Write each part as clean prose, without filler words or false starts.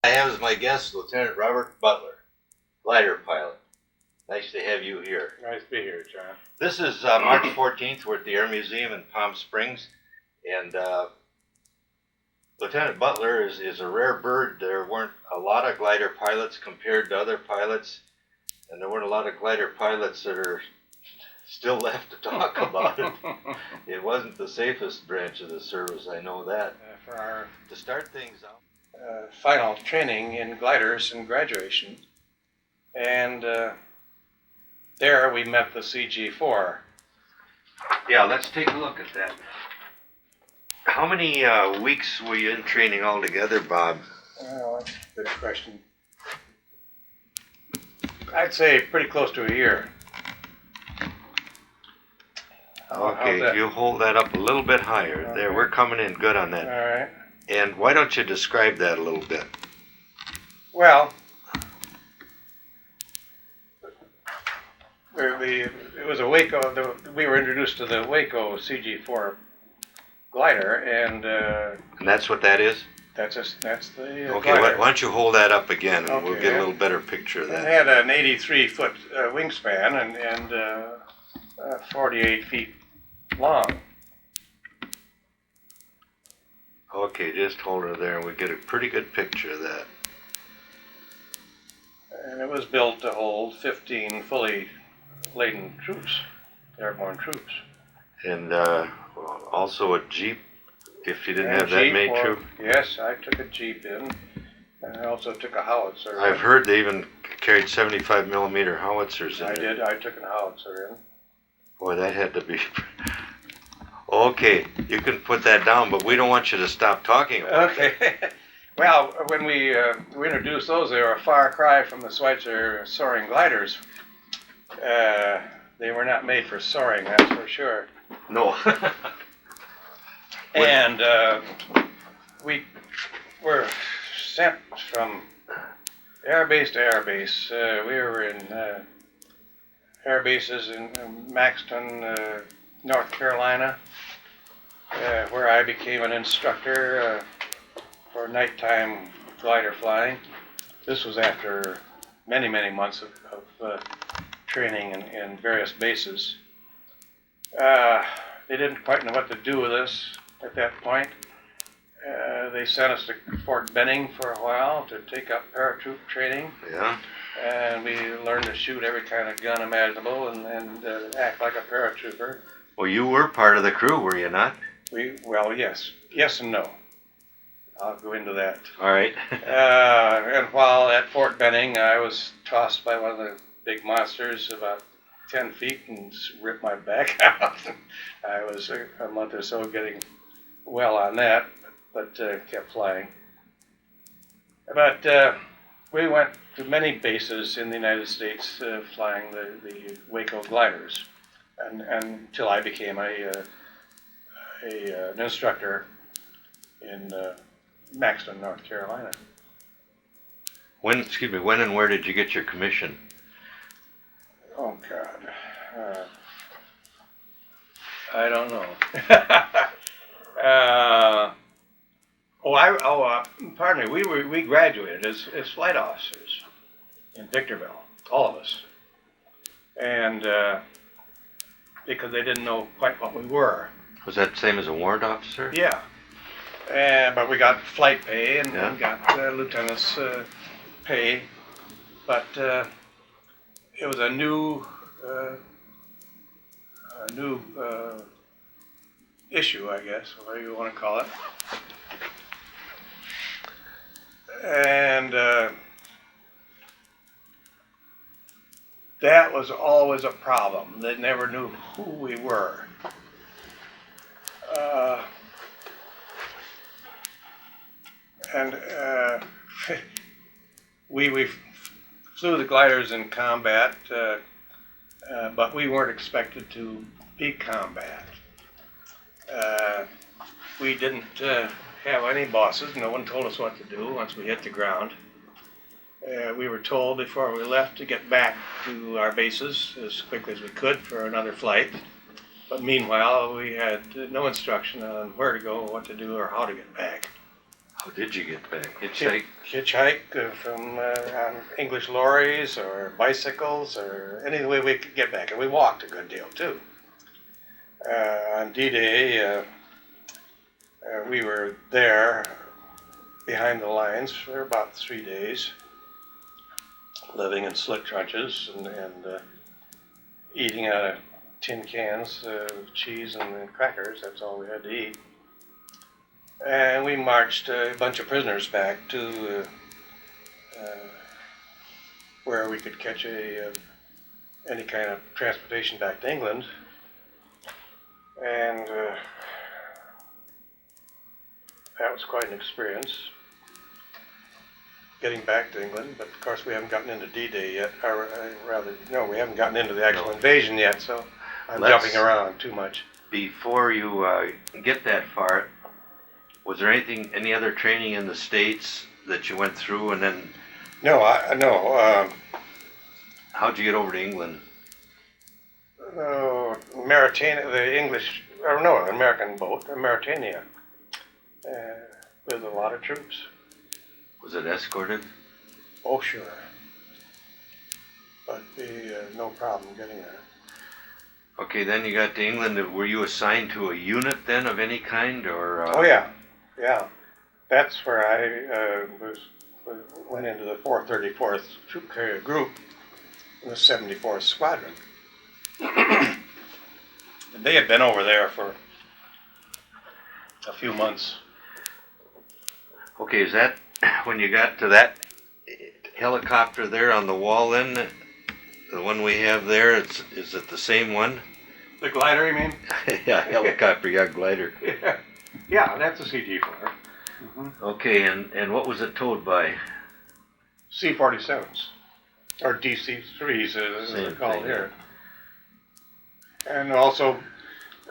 I have as my guest Lieutenant Robert Butler, glider pilot. Nice to have you here. Nice to be here, John. This is March 14th. We're at the Air Museum in Palm Springs, and Lieutenant Butler is a rare bird. There weren't a lot of glider pilots compared to other pilots, and there weren't a lot of glider pilots that are still left to talk about it. It wasn't the safest branch of the service, I know that. For our To start things out, final training in gliders and graduation, and there we met the CG4. yeah, let's take a look at that. How many weeks were you in training altogether, Bob? Oh, that's a good question. I'd say pretty close to a year. Okay, if you hold that up a little bit higher. Okay. There, we're coming in good on that. All right. And why don't you describe that a little bit? Well, it was a Waco. We were introduced to the Waco CG4 glider, and that's what that is? That's the okay, glider. Why don't you hold that up again, and okay, we'll get a little better picture of that. It had an 83-foot wingspan and 48 feet long. Okay, just hold her there and we get a pretty good picture of that. And it was built to hold 15 fully laden troops, airborne troops. And also a Jeep, if you didn't have that many troops? Yes, I took a Jeep in, and I also took a howitzer. I've heard they even carried 75 millimeter howitzers in. I did, I took a howitzer in. Boy, that had to be... Okay, you can put that down, but we don't want you to stop talking about it. Okay. Well, when we introduced those, they were a far cry from the Schweitzer soaring gliders. They were not made for soaring, that's for sure. No. And we were sent from airbase to airbase. We were in air bases in Maxton, North Carolina, where I became an instructor for nighttime glider flying. This was after many, many months of training in various bases. They didn't quite know what to do with us at that point. They sent us to Fort Benning for a while to take up paratroop training. Yeah. And we learned to shoot every kind of gun imaginable and act like a paratrooper. Well, you were part of the crew, were you not? Well, yes. Yes and no. I'll go into that. All right. And while at Fort Benning, I was tossed by one of the big monsters about 10 feet and ripped my back out. I was a month or so getting well on that, but kept flying. But we went to many bases in the United States flying the Waco gliders, and until I became an instructor in Maxton, North Carolina. When and where did you get your commission? Oh God, I don't know. Pardon me. We graduated as flight officers in Victorville, all of us, and because they didn't know quite what we were. Was that the same as a warrant officer? Yeah, but we got flight pay and got lieutenant's pay, but it was a new issue, I guess, whatever you want to call it. And that was always a problem. They never knew who we were. We flew the gliders in combat, but we weren't expected to be combat. We didn't have any bosses. No one told us what to do once we hit the ground. We were told before we left to get back to our bases as quickly as we could for another flight. But meanwhile, we had no instruction on where to go, what to do, or how to get back. How did you get back? Hitchhike? Hitchhike from on English lorries or bicycles or any way we could get back. And we walked a good deal too. On D-Day, we were there behind the lines for about 3 days, living in slick trenches and eating out of tin cans of cheese and crackers. That's all we had to eat. And we marched a bunch of prisoners back to where we could catch any kind of transportation back to England. And that was quite an experience, getting back to England. But of course we haven't gotten into D-Day yet, or rather, no, we haven't gotten into the actual invasion yet, so I'm jumping around too much. Before you get that far, was there any other training in the States that you went through, and then? No. How'd you get over to England? Mauritania, an American boat, Mauritania, with a lot of troops. Was it escorted? Oh, sure. But no problem getting there. Okay, then you got to England. Were you assigned to a unit then of any kind, or? Oh yeah. That's where I went into the 434th Troop Carrier Group in the 74th Squadron. And they had been over there for a few months. Okay, is that when you got to that helicopter there on the wall then? The one we have there, is it the same one? The glider, you mean? Yeah, helicopter, yeah, glider. Yeah, that's a CG-4. Mm-hmm. Okay, and what was it towed by? C-47s, or DC-3s as they're called here. And also,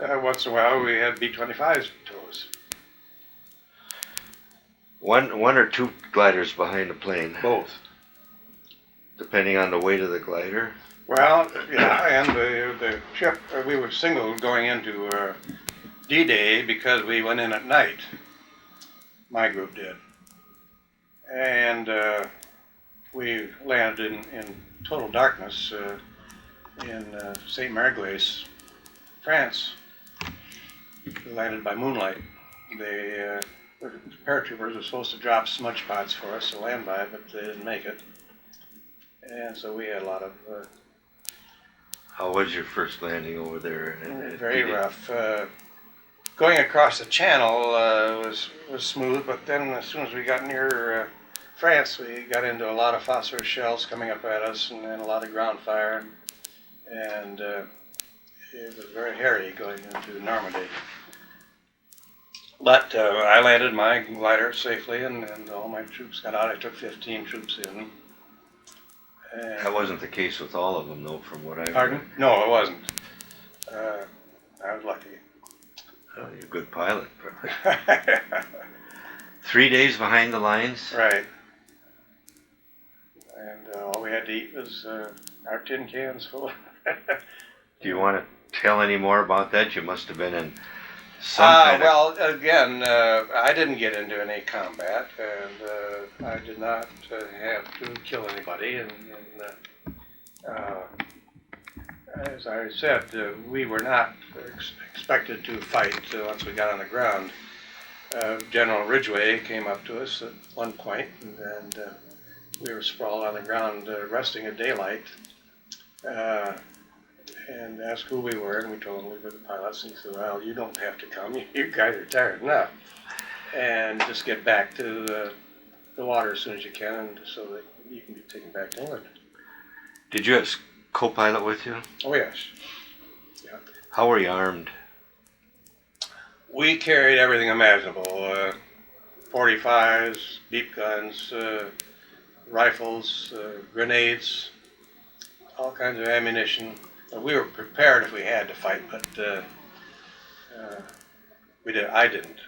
once in a while, we had B-25s tows. One or two gliders behind the plane? Both. Depending on the weight of the glider? Well, yeah, and the ship, we were single going into D-Day because we went in at night. My group did. And we landed in total darkness in St. Marguerite, France. We landed by moonlight. The paratroopers were supposed to drop smudge pots for us to land by, but they didn't make it. And so we had a lot of... How was your first landing over there? Very rough. Going across the channel was smooth, but then as soon as we got near France, we got into a lot of phosphorus shells coming up at us, and then a lot of ground fire, and it was very hairy going into Normandy. But I landed my glider safely, and all my troops got out. I took 15 troops in. And that wasn't the case with all of them, though, from what I've Pardon? heard. No, it wasn't. I was lucky. Oh, you're a good pilot. 3 days behind the lines? Right. And all we had to eat was our tin cans full. Do you want to tell any more about that? You must have been in some kind well, again, I didn't get into any combat, and I did not have to kill anybody. And as I said, we were not expected to fight once we got on the ground. General Ridgway came up to us at one point, and we were sprawled on the ground resting at daylight, and asked who we were, and we told him we were the pilots, and he said, well, you don't have to come, you guys are tired enough, and just get back to the water as soon as you can, and so that you can be taken back to England. Did you have co-pilot with you? Oh yes. Yeah. How were you armed? We carried everything imaginable, 45s, beep guns, rifles, grenades, all kinds of ammunition. We were prepared if we had to fight, but I didn't.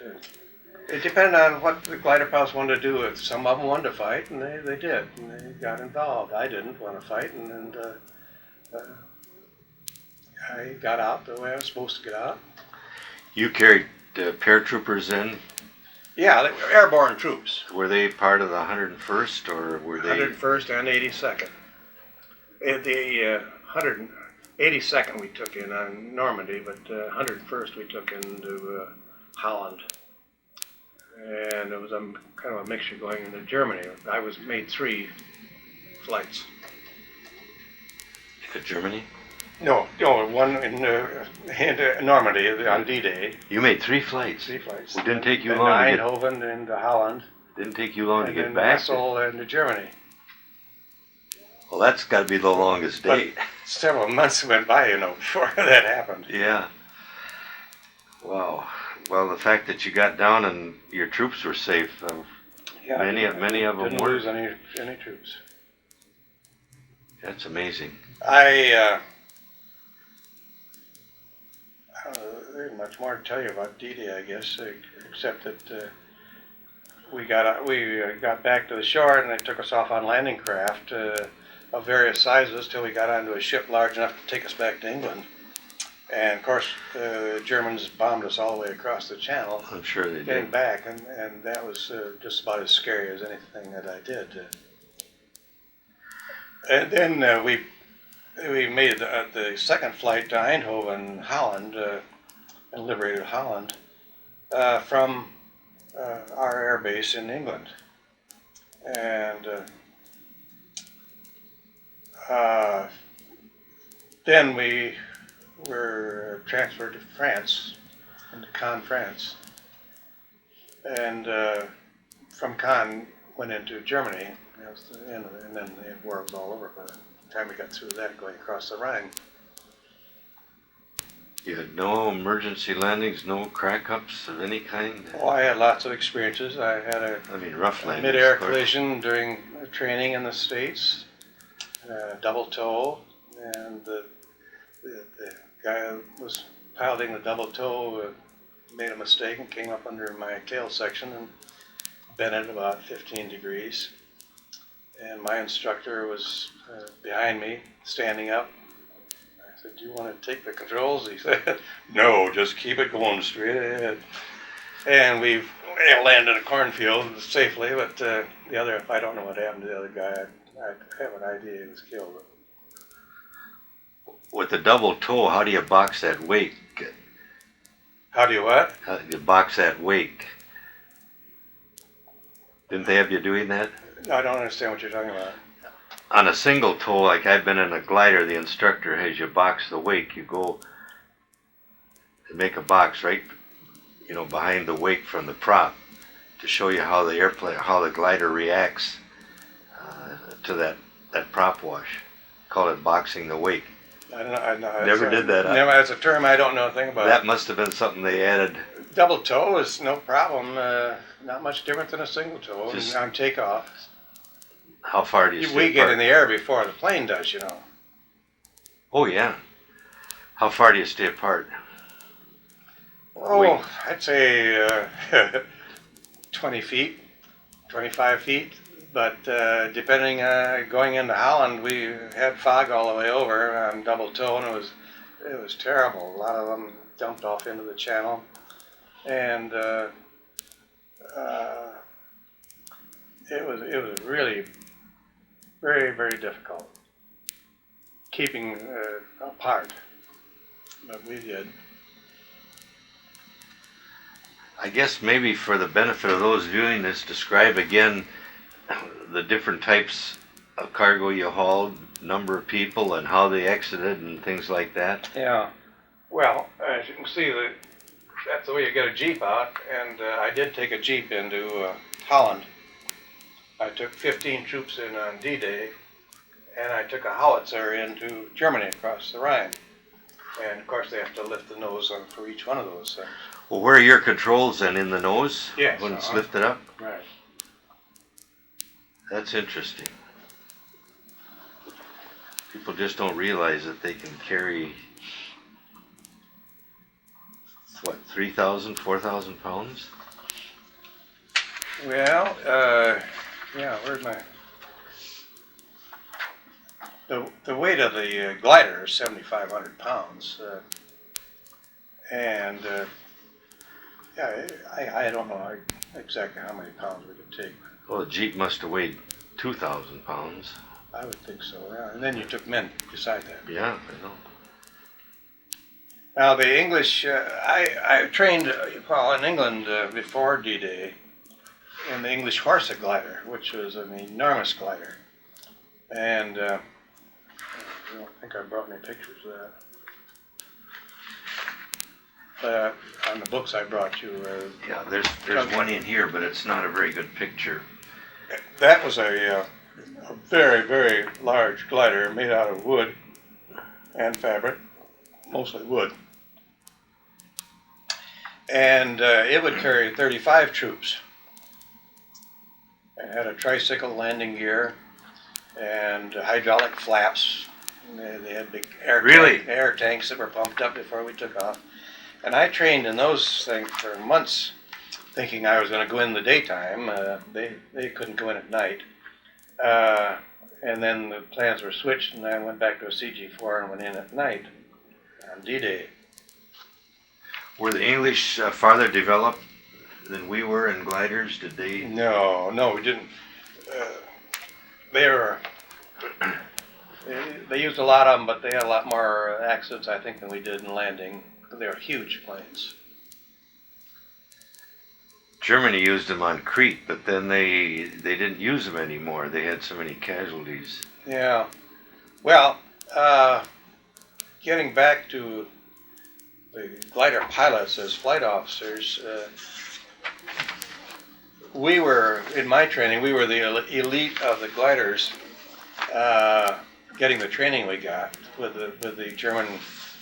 It depended on what the glider pilots wanted to do. If some of them wanted to fight, and they did, and they got involved. I didn't want to fight, and I got out the way I was supposed to get out. You carried paratroopers in? Yeah, they were airborne troops. Were they part of the 101st, or were they? 101st and 82nd. The 182nd we took in on Normandy, but 101st we took into Holland. And it was a kind of a mixture going into Germany. I made 3 flights. To Germany? No, one in Normandy on D-Day. You made 3 flights. 3 flights. It didn't take you And long to get. Eindhoven into Holland. Didn't take you long to And get then back. Wessel into Germany. Well, that's got to be the longest But date. several months went by, before that happened. Yeah. Wow. Well, the fact that you got down and your troops were safe. Yeah, Many of them didn't were. lose any troops. That's amazing. I don't know, there's much more to tell you about D-Day, I guess, except that we got back to the shore and they took us off on landing craft of various sizes till we got onto a ship large enough to take us back to England. And of course, the Germans bombed us all the way across the channel. I'm sure they Getting did. back, and that was just about as scary as anything that I did. And then we made the second flight to Eindhoven, Holland, and liberated Holland from our air base in England. And then we were transferred to France, into Caen, France. And from Caen went into Germany, and then the war was all over by the time we got through that, going across the Rhine. You had no emergency landings, no crack-ups of any kind? Oh, I had lots of experiences. I had rough a landings. mid-air of course. collision during training in the States, double toe, and the guy who was piloting the double toe made a mistake and came up under my tail section and bent it about 15 degrees. And my instructor was behind me, standing up. I said, "Do you want to take the controls?" He said, "No, just keep it going straight ahead." And we landed in a cornfield safely, but I don't know what happened to the other guy. I have an idea he was killed. With the double toe, how do you box that wake? How do you what? How do you box that wake? Didn't they have you doing that? No, I don't understand what you're talking about. On a single toe, like I've been in a glider, the instructor has you box the wake. You go and make a box right, behind the wake from the prop to show you how the glider reacts to that prop wash. Call it boxing the wake. I don't know. Never did that. Never. It's a term I don't know a thing about. That must have been something they added. Double toe is no problem. Not much different than a single toe Just on takeoff. How far do you stay We get apart? in the air before the plane does, Oh, yeah. How far do you stay apart? Oh, I'd say 20 feet, 25 feet. But depending, going into Holland, we had fog all the way over on double toe, and it was terrible. A lot of them dumped off into the channel, and it was really very, very difficult keeping apart, but we did. I guess maybe for the benefit of those viewing this, describe again the different types of cargo you hauled, number of people, and how they exited and things like that. Yeah. Well, as you can see, that's the way you get a Jeep out, and I did take a Jeep into Holland. I took 15 troops in on D-Day, and I took a howitzer into Germany across the Rhine. And of course, they have to lift the nose for each one of those things. Well, where are your controls then? In the nose? Yes. When it's lifted up? Right. That's interesting. People just don't realize that they can carry, 3,000, 4,000 pounds? Well, yeah, where's my... The weight of the glider is 7,500 pounds. And Yeah, I don't know exactly how many pounds we could take. Well, the Jeep must have weighed 2,000 pounds. I would think so, yeah. And then you took men beside that. Yeah, I know. Now the English, I trained, well, in England before D-Day in the English Horsa glider, which was an enormous glider. And I don't think I brought any pictures of that. On the books I brought you. Yeah, there's one in here, but it's not a very good picture. That was a very, very large glider made out of wood and fabric, mostly wood. And it would carry 35 troops. It had a tricycle landing gear and hydraulic flaps. They had big air tanks that were pumped up before we took off. And I trained in those things for months, thinking I was going to go in the daytime. They couldn't go in at night. And then the plans were switched, and I went back to a CG4 and went in at night on D-Day. Were the English farther developed than we were in gliders? Did they? No, we didn't. They used a lot of them, but they had a lot more accidents, I think, than we did in landing. They were huge planes. Germany used them on Crete, but then they didn't use them anymore. They had so many casualties. Yeah. Well, getting back to the glider pilots as flight officers, we were, in my training, we were the elite of the gliders, getting the training we got with the German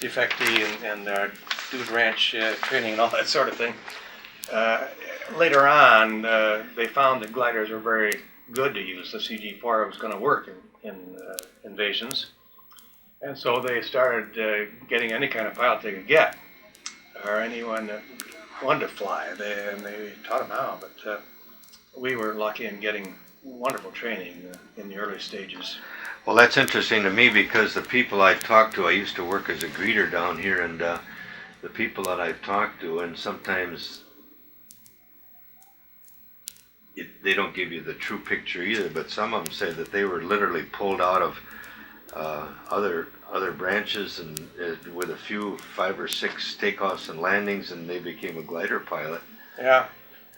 defectee and our dude ranch training and all that sort of thing. Later on, they found that gliders were very good to use. The CG4 was going to work in invasions. And so they started getting any kind of pilot they could get, or anyone that wanted to fly. And they taught them how, but we were lucky in getting wonderful training in the early stages. Well, that's interesting to me because the people I've talked to, I used to work as a greeter down here, and the people that I've talked to, and sometimes they don't give you the true picture either, but some of them say that they were literally pulled out of other branches and with a few 5 or 6 takeoffs and landings, and they became a glider pilot. Yeah.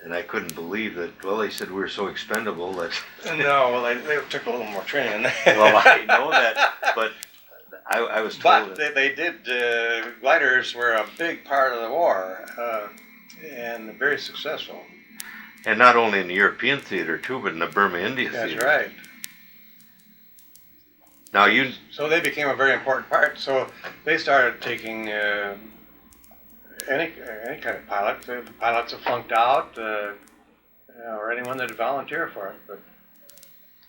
And I couldn't believe that. Well, they said we were so expendable that. No, well, they took a little more training than that. Well, I know that, but I was told. But they did. Gliders were a big part of the war, and very successful. And not only in the European theater too, but in the Burma-India theater. That's right. Now So they became a very important part. So they started taking any kind of pilot. The pilots have flunked out, or anyone that would volunteer for it. But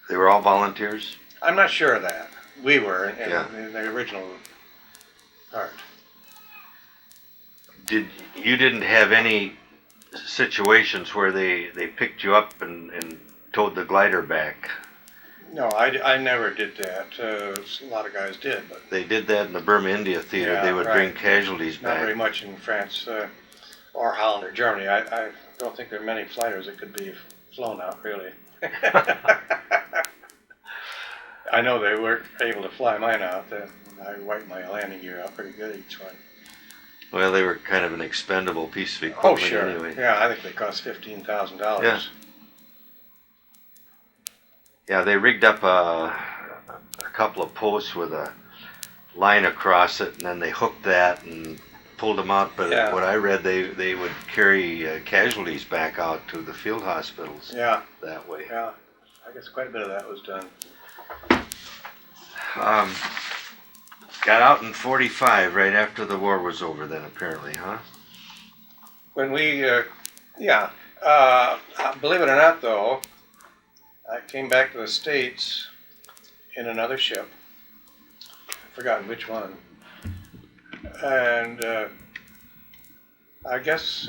they were all volunteers? I'm not sure of that. We were in the original part. You didn't have any situations where they picked you up and towed the glider back? No, I never did that. A lot of guys did, but they did that in the Burma-India theater. They would bring casualties back. Not very much in France or Holland or Germany. I don't think there are many flighters that could be flown out, really. I know they weren't able to fly mine out. I wiped my landing gear out pretty good each one. Well, they were kind of an expendable piece of equipment. Oh, sure. Anyway. Yeah, I think they cost $15,000. Yeah. Yeah, they rigged up a couple of posts with a line across it, and then they hooked that and pulled them out. But what I read, they would carry casualties back out to the field hospitals. Yeah. That way. Yeah, I guess quite a bit of that was done. Got out in 45, right after the war was over then, apparently, huh? When we, believe it or not, though, I came back to the States in another ship. I've forgotten which one. And I guess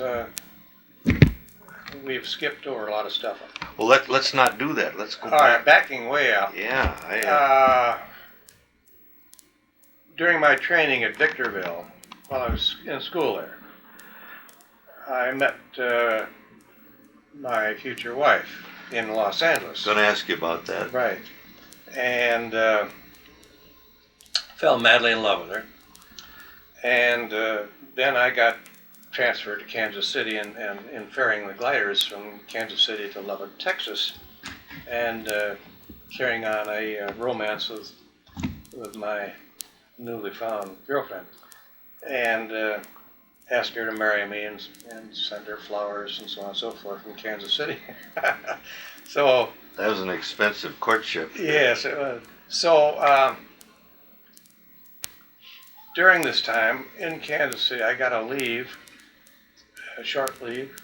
we've skipped over a lot of stuff. Well, let's not do that. Let's go back. All right, backing way out. Yeah. During my training at Victorville, while I was in school there, I met my future wife in Los Angeles. Going to ask you about that. Right. And fell madly in love with her. And then I got transferred to Kansas City and in ferrying the gliders from Kansas City to Lubbock, Texas, and carrying on a romance with my newly found girlfriend, and asked her to marry me and send her flowers and so on and so forth from Kansas City. So That was an expensive courtship. yes, it was. So during this time in Kansas City, I got a short leave,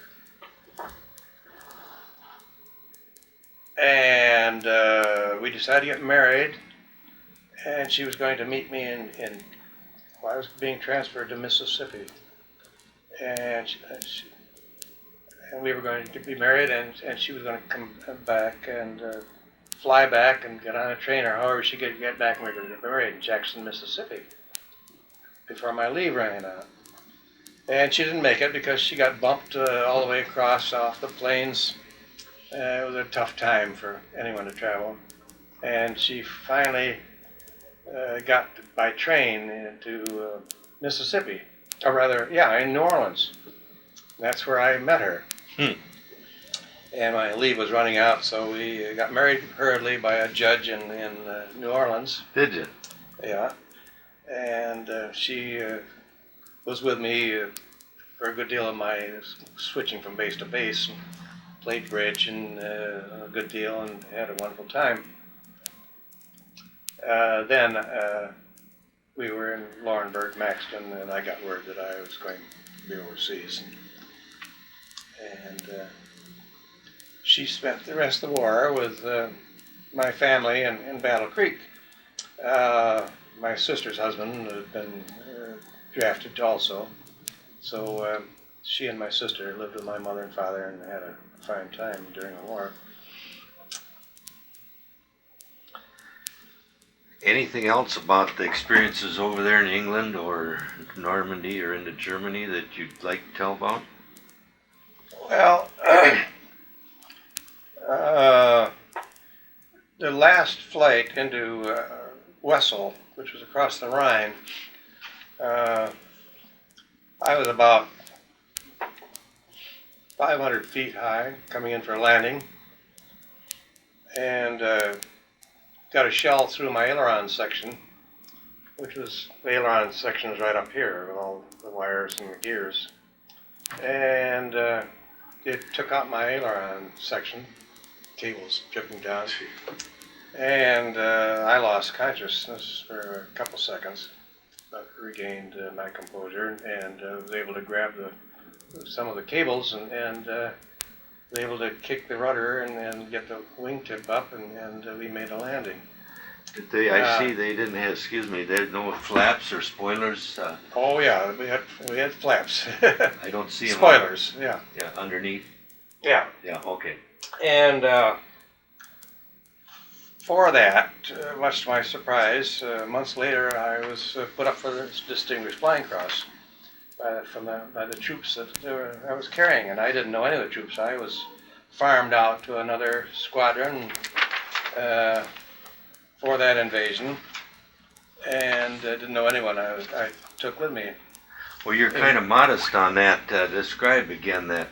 and we decided to get married. And she was going to meet me I was being transferred to Mississippi, and and we were going to be married, and she was going to come back and fly back and get on a train, or however she could get back, and we were going to get married in Jackson, Mississippi, before my leave ran out. And she didn't make it because she got bumped all the way across off the plains. It was a tough time for anyone to travel, and she finally got by train into Mississippi, or rather, in New Orleans. That's where I met her. And my leave was running out, so we got married hurriedly by a judge in New Orleans. Did you? Yeah. And she was with me for a good deal of my switching from base to base, and played bridge and a good deal, and had a wonderful time. Then we were in Laurinburg, Maxton, and I got word that I was going to be overseas. And she spent the rest of the war with my family in Battle Creek. My sister's husband had been drafted also, so she and my sister lived with my mother and father and had a fine time during the war. Anything else about the experiences over there in England or Normandy or into Germany that you'd like to tell about? Well, the last flight into Wessel, which was across the Rhine, I was about 500 feet high coming in for a landing, and got a shell through my aileron section, the aileron section is right up here with all the wires and the gears. And it took out my aileron section, cables dripping down. And I lost consciousness for a couple seconds, but regained my composure and was able to grab some of the cables and was able to kick the rudder and get the wingtip up, and we made a landing. Did they? I see they didn't have. Excuse me. They had no flaps or spoilers. Oh yeah, we had flaps. I don't see them. Spoilers. Yeah. Yeah, underneath. Yeah. Yeah. Okay. And for that, much to my surprise, months later, I was put up for the Distinguished Flying Cross by the troops that I was carrying, and I didn't know any of the troops. I was farmed out to another squadron for that invasion, and didn't know anyone I took with me. Well, you're kind of modest on that. Describe again that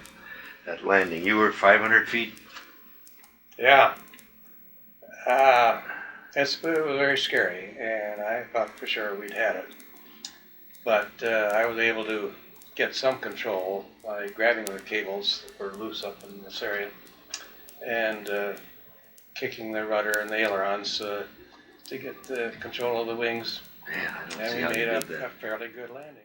landing. You were 500 feet. Yeah. It was very scary, and I thought for sure we'd had it. But I was able to get some control by grabbing the cables that were loose up in this area and kicking the rudder and the ailerons to get the control of the wings. Man, I don't And see we how made you a did that. fairly good landing.